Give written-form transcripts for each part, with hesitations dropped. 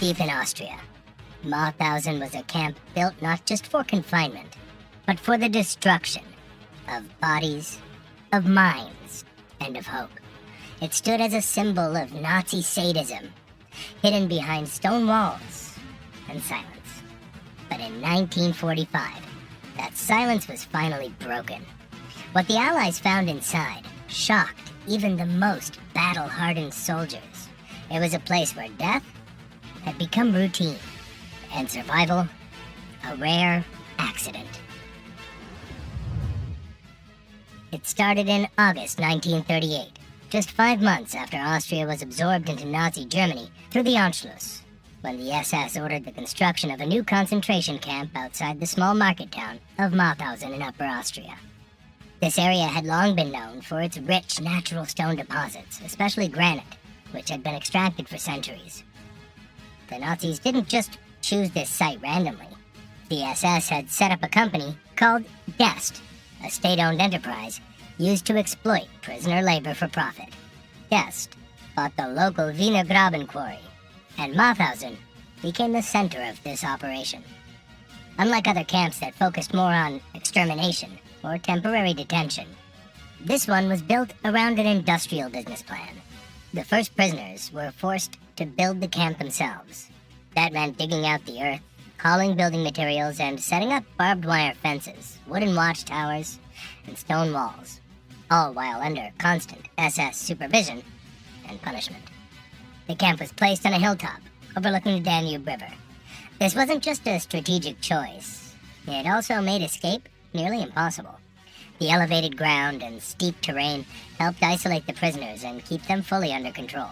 Deep in Austria, Mauthausen was a camp built not just for confinement, but for the destruction of bodies, of minds, and of hope. It stood as a symbol of Nazi sadism, hidden behind stone walls and silence. But in 1945, that silence was finally broken. What the Allies found inside shocked even the most battle-hardened soldiers. It was a place where death had become routine, and survival a rare accident. It started in August 1938, just 5 months after Austria was absorbed into Nazi Germany through the Anschluss, when the SS ordered the construction of a new concentration camp outside the small market town of Mauthausen in Upper Austria. This area had long been known for its rich natural stone deposits, especially granite, which had been extracted for centuries. The Nazis didn't just choose this site randomly. The SS had set up a company called Dest, a state-owned enterprise used to exploit prisoner labor for profit. Dest bought the local Wiener Graben quarry, and Mauthausen became the center of this operation. Unlike other camps that focused more on extermination or temporary detention, this one was built around an industrial business plan. The first prisoners were forced to build the camp themselves. That meant digging out the earth, hauling building materials, and setting up barbed wire fences, wooden watchtowers, and stone walls, all while under constant SS supervision and punishment. The camp was placed on a hilltop overlooking the Danube River. This wasn't just a strategic choice. It also made escape nearly impossible. The elevated ground and steep terrain helped isolate the prisoners and keep them fully under control.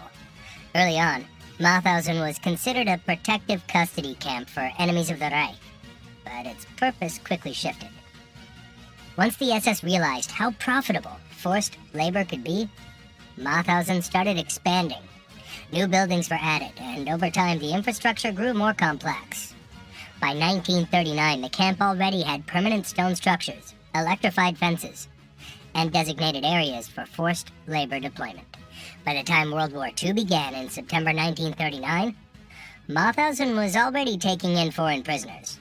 Early on, Mauthausen was considered a protective custody camp for enemies of the Reich, but its purpose quickly shifted. Once the SS realized how profitable forced labor could be, Mauthausen started expanding. New buildings were added, and over time the infrastructure grew more complex. By 1939, the camp already had permanent stone structures, electrified fences, and designated areas for forced labor deployment. By the time World War II began in September 1939, Mauthausen was already taking in foreign prisoners.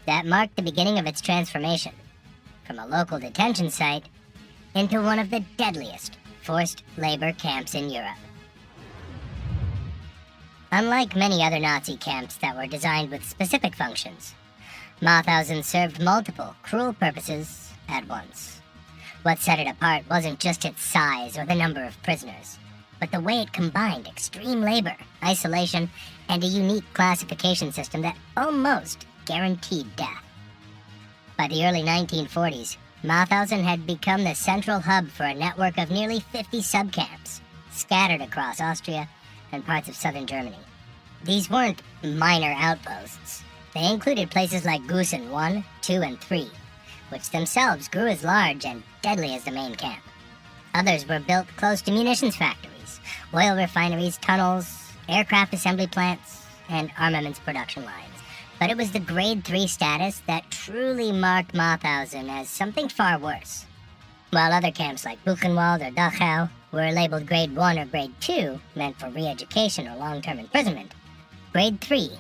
That marked the beginning of its transformation, from a local detention site into one of the deadliest forced labor camps in Europe. Unlike many other Nazi camps that were designed with specific functions, Mauthausen served multiple cruel purposes at once. What set it apart wasn't just its size or the number of prisoners, but the way it combined extreme labor, isolation, and a unique classification system that almost guaranteed death. By the early 1940s, Mauthausen had become the central hub for a network of nearly 50 subcamps, scattered across Austria and parts of southern Germany. These weren't minor outposts. They included places like Gusen 1, 2, and 3, which themselves grew as large and deadly as the main camp. Others were built close to munitions factories, oil refineries, tunnels, aircraft assembly plants, and armaments production lines. But it was the Grade 3 status that truly marked Mauthausen as something far worse. While other camps like Buchenwald or Dachau were labeled Grade 1 or Grade 2, meant for re-education or long-term imprisonment, Grade 3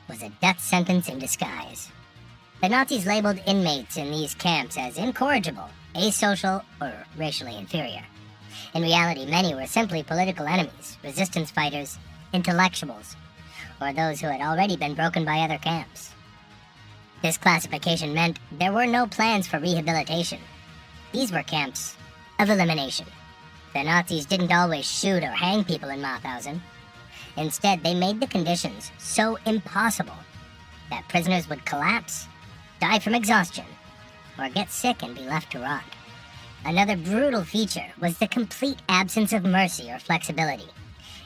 was a death sentence in disguise. The Nazis labeled inmates in these camps as incorrigible, asocial, or racially inferior. In reality, many were simply political enemies, resistance fighters, intellectuals, or those who had already been broken by other camps. This classification meant there were no plans for rehabilitation. These were camps of elimination. The Nazis didn't always shoot or hang people in Mauthausen. Instead, they made the conditions so impossible that prisoners would collapse, die from exhaustion, or get sick and be left to rot. Another brutal feature was the complete absence of mercy or flexibility.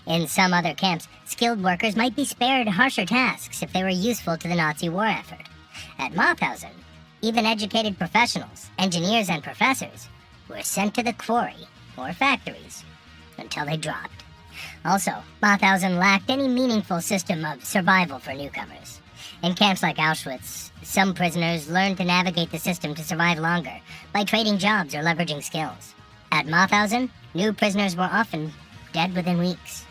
In some other camps, skilled workers might be spared harsher tasks if they were useful to the Nazi war effort. At Mauthausen, even educated professionals, engineers and professors, were sent to the quarry or factories until they dropped. Also, Mauthausen lacked any meaningful system of survival for newcomers. In camps like Auschwitz, some prisoners learned to navigate the system to survive longer by trading jobs or leveraging skills. At Mauthausen, new prisoners were often dead within weeks.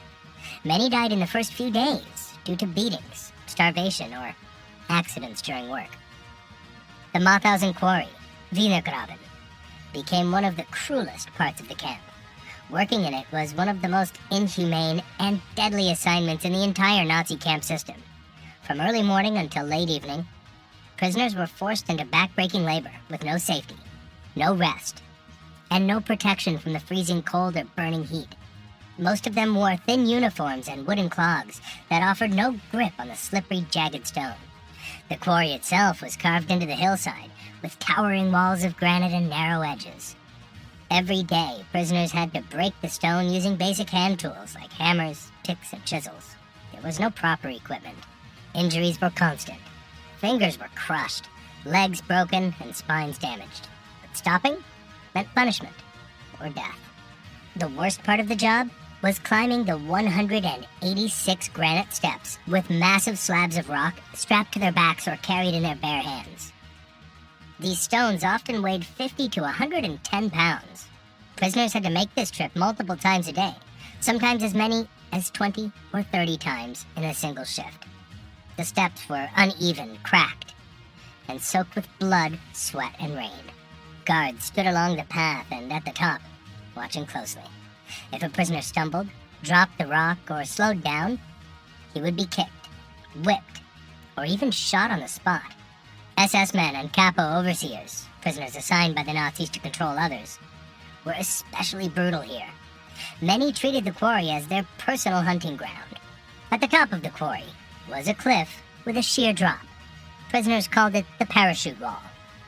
Many died in the first few days due to beatings, starvation, or accidents during work. The Mauthausen quarry, Wienergraben, became one of the cruelest parts of the camp. Working in it was one of the most inhumane and deadly assignments in the entire Nazi camp system. From early morning until late evening, prisoners were forced into back-breaking labor with no safety, no rest, and no protection from the freezing cold or burning heat. Most of them wore thin uniforms and wooden clogs that offered no grip on the slippery, jagged stone. The quarry itself was carved into the hillside, with towering walls of granite and narrow edges. Every day, prisoners had to break the stone using basic hand tools like hammers, picks, and chisels. There was no proper equipment. Injuries were constant. Fingers were crushed, legs broken, and spines damaged. But stopping meant punishment or death. The worst part of the job was climbing the 186 granite steps with massive slabs of rock strapped to their backs or carried in their bare hands. These stones often weighed 50 to 110 pounds. Prisoners had to make this trip multiple times a day, sometimes as many as 20 or 30 times in a single shift. The steps were uneven, cracked, and soaked with blood, sweat, and rain. Guards stood along the path and at the top, watching closely. If a prisoner stumbled, dropped the rock, or slowed down, he would be kicked, whipped, or even shot on the spot. SS men and capo overseers, prisoners assigned by the Nazis to control others, were especially brutal here. Many treated the quarry as their personal hunting ground. At the top of the quarry was a cliff with a sheer drop. Prisoners called it the parachute wall,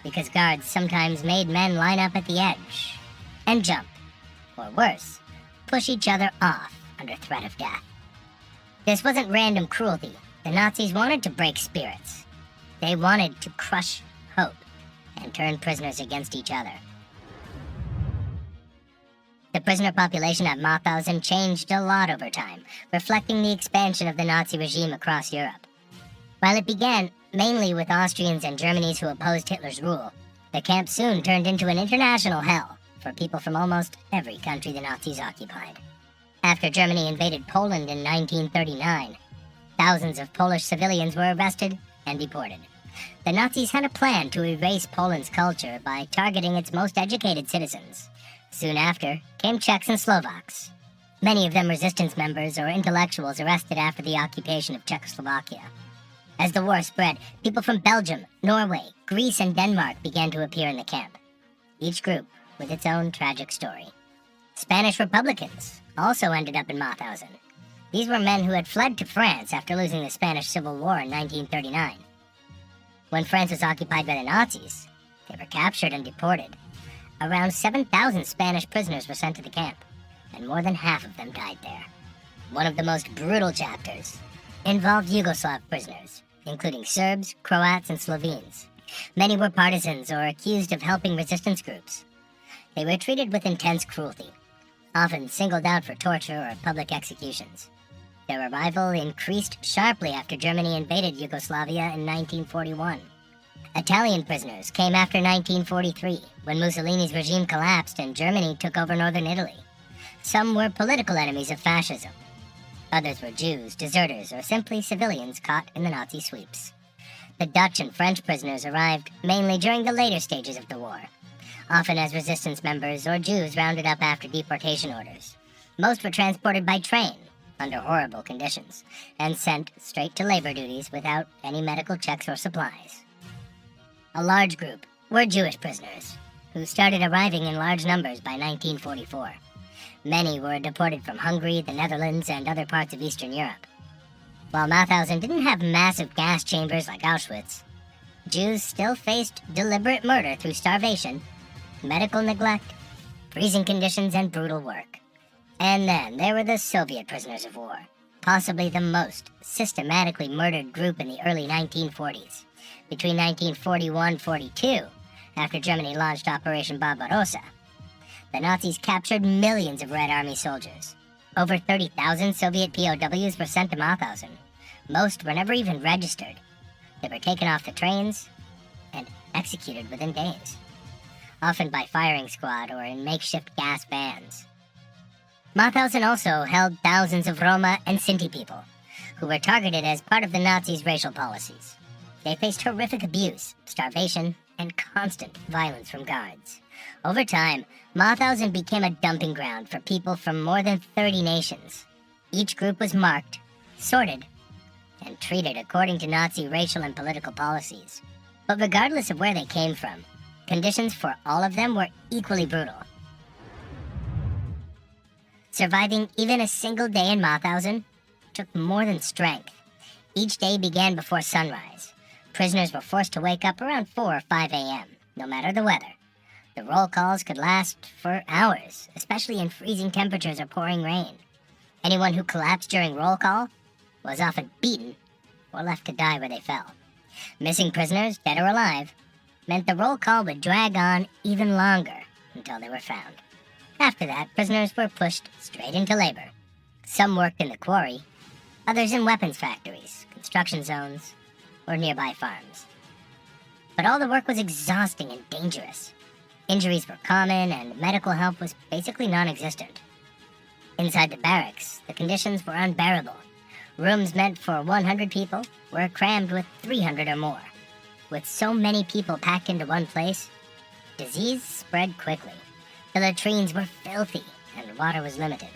because guards sometimes made men line up at the edge and jump, or worse, push each other off under threat of death. This wasn't random cruelty. The Nazis wanted to break spirits. They wanted to crush hope and turn prisoners against each other. The prisoner population at Mauthausen changed a lot over time, reflecting the expansion of the Nazi regime across Europe. While it began mainly with Austrians and Germans who opposed Hitler's rule, the camp soon turned into an international hell for people from almost every country the Nazis occupied. After Germany invaded Poland in 1939, thousands of Polish civilians were arrested and deported. The Nazis had a plan to erase Poland's culture by targeting its most educated citizens. Soon after came Czechs and Slovaks, many of them resistance members or intellectuals arrested after the occupation of Czechoslovakia. As the war spread, people from Belgium, Norway, Greece, and Denmark began to appear in the camp, each group with its own tragic story. Spanish Republicans also ended up in Mauthausen. These were men who had fled to France after losing the Spanish Civil War in 1939. When France was occupied by the Nazis, they were captured and deported. Around 7,000 Spanish prisoners were sent to the camp, and more than half of them died there. One of the most brutal chapters involved Yugoslav prisoners, including Serbs, Croats, and Slovenes. Many were partisans or accused of helping resistance groups. They were treated with intense cruelty, often singled out for torture or public executions. Their arrival increased sharply after Germany invaded Yugoslavia in 1941. Italian prisoners came after 1943, when Mussolini's regime collapsed and Germany took over northern Italy. Some were political enemies of fascism. Others were Jews, deserters, or simply civilians caught in the Nazi sweeps. The Dutch and French prisoners arrived mainly during the later stages of the war, often as resistance members or Jews rounded up after deportation orders. Most were transported by train, under horrible conditions, and sent straight to labor duties without any medical checks or supplies. A large group were Jewish prisoners, who started arriving in large numbers by 1944. Many were deported from Hungary, the Netherlands, and other parts of Eastern Europe. While Mauthausen didn't have massive gas chambers like Auschwitz, Jews still faced deliberate murder through starvation, medical neglect, freezing conditions, and brutal work. And then there were the Soviet prisoners of war, possibly the most systematically murdered group in the early 1940s. Between 1941-42, after Germany launched Operation Barbarossa, the Nazis captured millions of Red Army soldiers. Over 30,000 Soviet POWs were sent to Mauthausen. Most were never even registered. They were taken off the trains and executed within days, often by firing squad or in makeshift gas vans. Mauthausen also held thousands of Roma and Sinti people, who were targeted as part of the Nazis' racial policies. They faced horrific abuse, starvation, and constant violence from guards. Over time, Mauthausen became a dumping ground for people from more than 30 nations. Each group was marked, sorted, and treated according to Nazi racial and political policies. But regardless of where they came from, conditions for all of them were equally brutal. Surviving even a single day in Mauthausen took more than strength. Each day began before sunrise. Prisoners were forced to wake up around 4 or 5 a.m., no matter the weather. The roll calls could last for hours, especially in freezing temperatures or pouring rain. Anyone who collapsed during roll call was often beaten or left to die where they fell. Missing prisoners, dead or alive, meant the roll call would drag on even longer until they were found. After that, prisoners were pushed straight into labor. Some worked in the quarry, others in weapons factories, construction zones, or nearby farms. But all the work was exhausting and dangerous. Injuries were common, and medical help was basically non-existent. Inside the barracks, the conditions were unbearable. Rooms meant for 100 people were crammed with 300 or more. With so many people packed into one place, disease spread quickly. The latrines were filthy, and water was limited.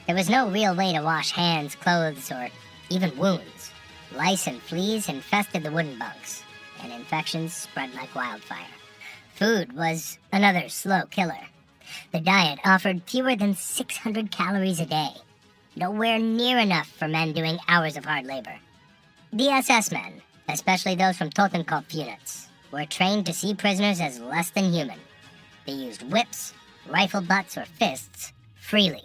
There was no real way to wash hands, clothes, or even wounds. Lice and fleas infested the wooden bunks, and infections spread like wildfire. Food was another slow killer. The diet offered fewer than 600 calories a day, nowhere near enough for men doing hours of hard labor. The SS men, especially those from Totenkopf units, were trained to see prisoners as less than human. They used whips, rifle butts, or fists freely.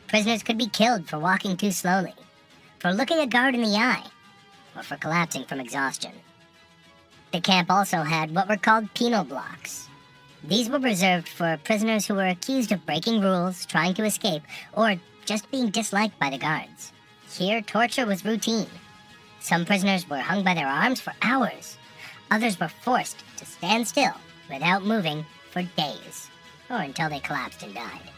Prisoners could be killed for walking too slowly, for looking a guard in the eye, or for collapsing from exhaustion. The camp also had what were called penal blocks. These were reserved for prisoners who were accused of breaking rules, trying to escape, or just being disliked by the guards. Here, torture was routine. Some prisoners were hung by their arms for hours. Others were forced to stand still without moving for days, or until they collapsed and died.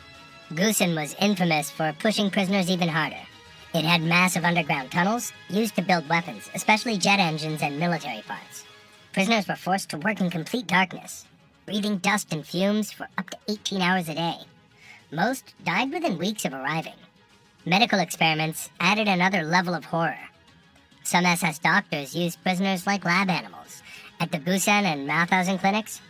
Gusen was infamous for pushing prisoners even harder. It had massive underground tunnels used to build weapons, especially jet engines and military parts. Prisoners were forced to work in complete darkness, breathing dust and fumes for up to 18 hours a day. Most died within weeks of arriving. Medical experiments added another level of horror. Some SS doctors used prisoners like lab animals. At the Gusen and Mauthausen clinics,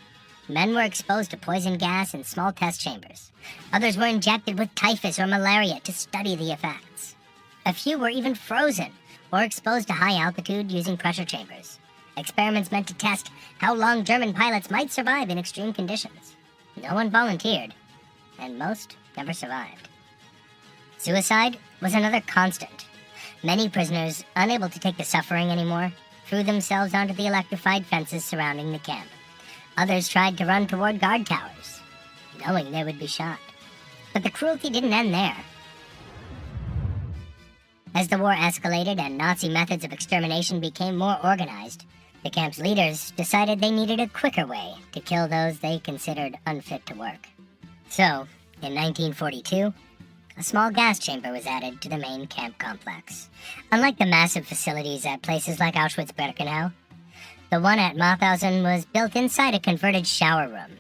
men were exposed to poison gas in small test chambers. Others were injected with typhus or malaria to study the effects. A few were even frozen or exposed to high altitude using pressure chambers. Experiments meant to test how long German pilots might survive in extreme conditions. No one volunteered, and most never survived. Suicide was another constant. Many prisoners, unable to take the suffering anymore, threw themselves onto the electrified fences surrounding the camp. Others tried to run toward guard towers, knowing they would be shot. But the cruelty didn't end there. As the war escalated and Nazi methods of extermination became more organized, the camp's leaders decided they needed a quicker way to kill those they considered unfit to work. So, in 1942, a small gas chamber was added to the main camp complex. Unlike the massive facilities at places like Auschwitz-Birkenau, the one at Mauthausen was built inside a converted shower room.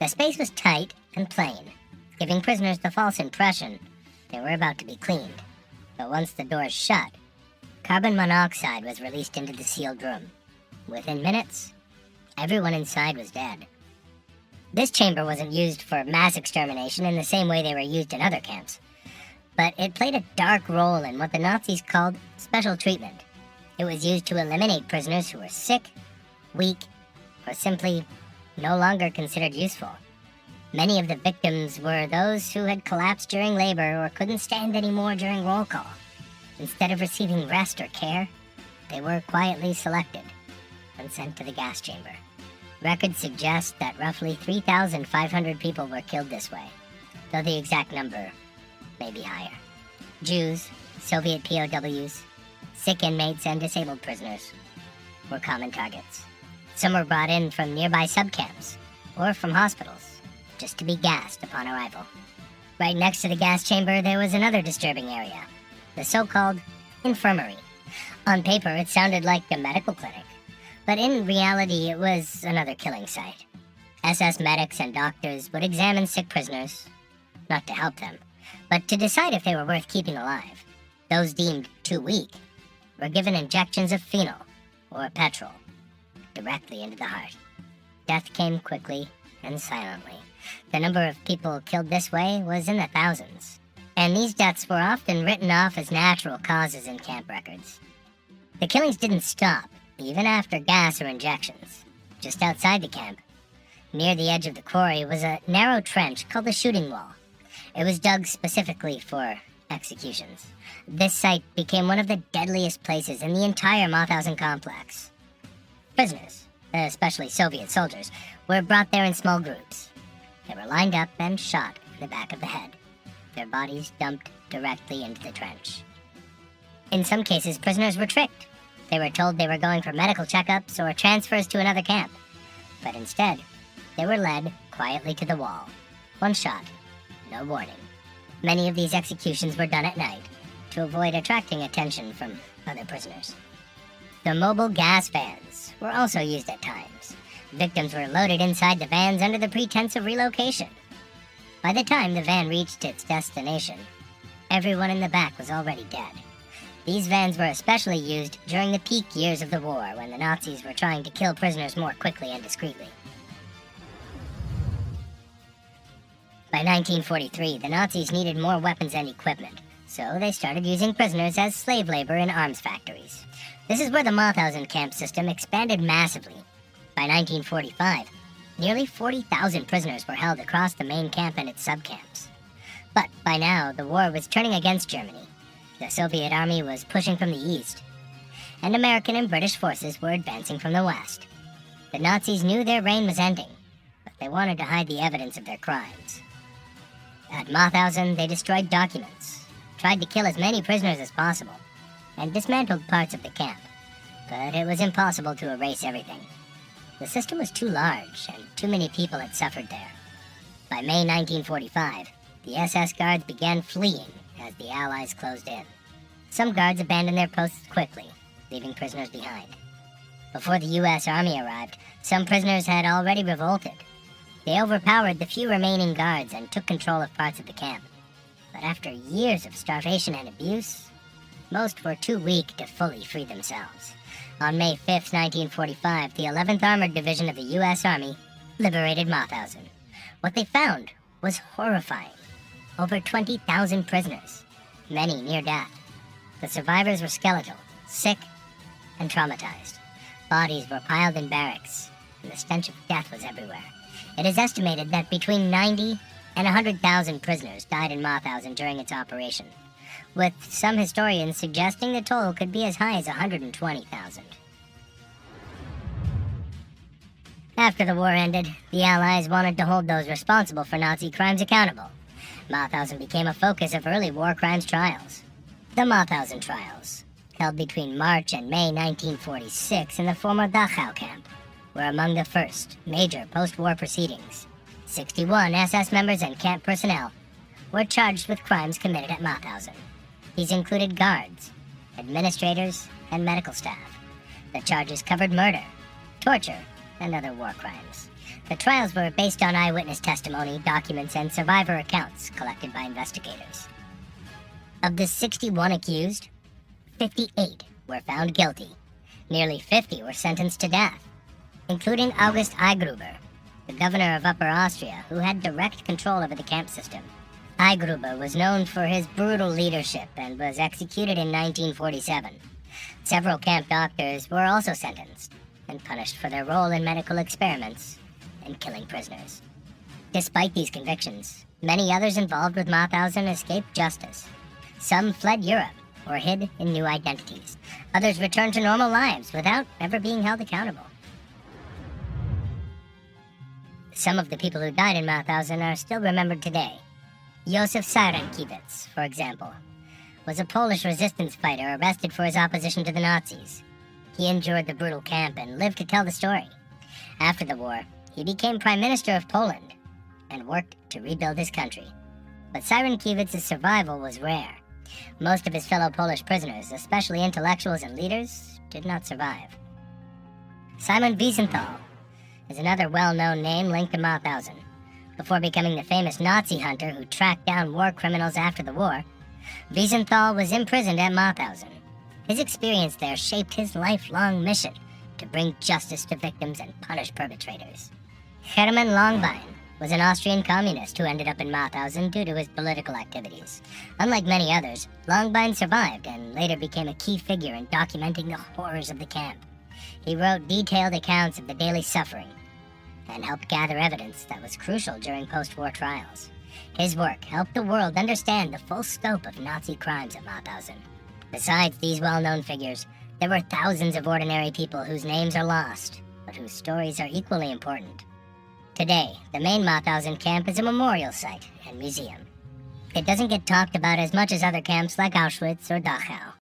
The space was tight and plain, giving prisoners the false impression they were about to be cleaned. But once the doors shut, carbon monoxide was released into the sealed room. Within minutes, everyone inside was dead. This chamber wasn't used for mass extermination in the same way they were used in other camps, but it played a dark role in what the Nazis called special treatment. It was used to eliminate prisoners who were sick, weak, or simply no longer considered useful. Many of the victims were those who had collapsed during labor or couldn't stand anymore during roll call. Instead of receiving rest or care, they were quietly selected and sent to the gas chamber. Records suggest that roughly 3,500 people were killed this way, though the exact number may be higher. Jews, Soviet POWs, sick inmates, and disabled prisoners were common targets. Some were brought in from nearby subcamps or from hospitals, just to be gassed upon arrival. Right next to the gas chamber, there was another disturbing area, the so-called infirmary. On paper, it sounded like a medical clinic, but in reality, it was another killing site. SS medics and doctors would examine sick prisoners, not to help them, but to decide if they were worth keeping alive. Those deemed too weak were given injections of phenol or petrol directly into the heart. Death came quickly and silently. The number of people killed this way was in the thousands, and these deaths were often written off as natural causes in camp records. The killings didn't stop, even after gas or injections. Just outside the camp, near the edge of the quarry, was a narrow trench called the shooting wall. It was dug specifically for executions. This site became one of the deadliest places in the entire Mauthausen complex. Prisoners, especially Soviet soldiers, were brought there in small groups. They were lined up and shot in the back of the head, their bodies dumped directly into the trench. In some cases, prisoners were tricked. They were told they were going for medical checkups or transfers to another camp. But instead, they were led quietly to the wall. One shot, no warning. Many of these executions were done at night to avoid attracting attention from other prisoners. The mobile gas vans were also used at times. Victims were loaded inside the vans under the pretense of relocation. By the time the van reached its destination, everyone in the back was already dead. These vans were especially used during the peak years of the war, when the Nazis were trying to kill prisoners more quickly and discreetly. By 1943, the Nazis needed more weapons and equipment, so they started using prisoners as slave labor in arms factories. This is where the Mauthausen camp system expanded massively. By 1945, nearly 40,000 prisoners were held across the main camp and its subcamps. But by now, the war was turning against Germany. The Soviet army was pushing from the east, and American and British forces were advancing from the west. The Nazis knew their reign was ending, but they wanted to hide the evidence of their crimes. At Mauthausen, they destroyed documents, tried to kill as many prisoners as possible, and dismantled parts of the camp. But it was impossible to erase everything. The system was too large, and too many people had suffered there. By May 1945, the SS guards began fleeing as the Allies closed in. Some guards abandoned their posts quickly, leaving prisoners behind. Before the U.S. Army arrived, some prisoners had already revolted. They overpowered the few remaining guards and took control of parts of the camp. But after years of starvation and abuse, most were too weak to fully free themselves. On May 5, 1945, the 11th Armored Division of the U.S. Army liberated Mauthausen. What they found was horrifying. Over 20,000 prisoners, many near death. The survivors were skeletal, sick, and traumatized. Bodies were piled in barracks, and the stench of death was everywhere. It is estimated that between 90 and 100,000 prisoners died in Mauthausen during its operation, with some historians suggesting the toll could be as high as 120,000. After the war ended, the Allies wanted to hold those responsible for Nazi crimes accountable. Mauthausen became a focus of early war crimes trials. The Mauthausen trials, held between March and May 1946 in the former Dachau camp, were among the first major post-war proceedings. 61 SS members and camp personnel were charged with crimes committed at Mauthausen. These included guards, administrators, and medical staff. The charges covered murder, torture, and other war crimes. The trials were based on eyewitness testimony, documents, and survivor accounts collected by investigators. Of the 61 accused, 58 were found guilty. Nearly 50 were sentenced to death, including August Eigruber, the governor of Upper Austria, who had direct control over the camp system. Eigruber was known for his brutal leadership and was executed in 1947. Several camp doctors were also sentenced and punished for their role in medical experiments and killing prisoners. Despite these convictions, many others involved with Mauthausen escaped justice. Some fled Europe or hid in new identities. Others returned to normal lives without ever being held accountable. Some of the people who died in Mauthausen are still remembered today. Josef Sienkiewicz, for example, was a Polish resistance fighter arrested for his opposition to the Nazis. He endured the brutal camp and lived to tell the story. After the war, he became Prime Minister of Poland and worked to rebuild his country. But Sienkiewicz's survival was rare. Most of his fellow Polish prisoners, especially intellectuals and leaders, did not survive. Simon Wiesenthal is another well-known name linked to Mauthausen. Before becoming the famous Nazi hunter who tracked down war criminals after the war, Wiesenthal was imprisoned at Mauthausen. His experience there shaped his lifelong mission to bring justice to victims and punish perpetrators. Hermann Langbein was an Austrian communist who ended up in Mauthausen due to his political activities. Unlike many others, Langbein survived and later became a key figure in documenting the horrors of the camp. He wrote detailed accounts of the daily suffering and helped gather evidence that was crucial during post-war trials. His work helped the world understand the full scope of Nazi crimes at Mauthausen. Besides these well-known figures, there were thousands of ordinary people whose names are lost, but whose stories are equally important. Today, the main Mauthausen camp is a memorial site and museum. It doesn't get talked about as much as other camps like Auschwitz or Dachau.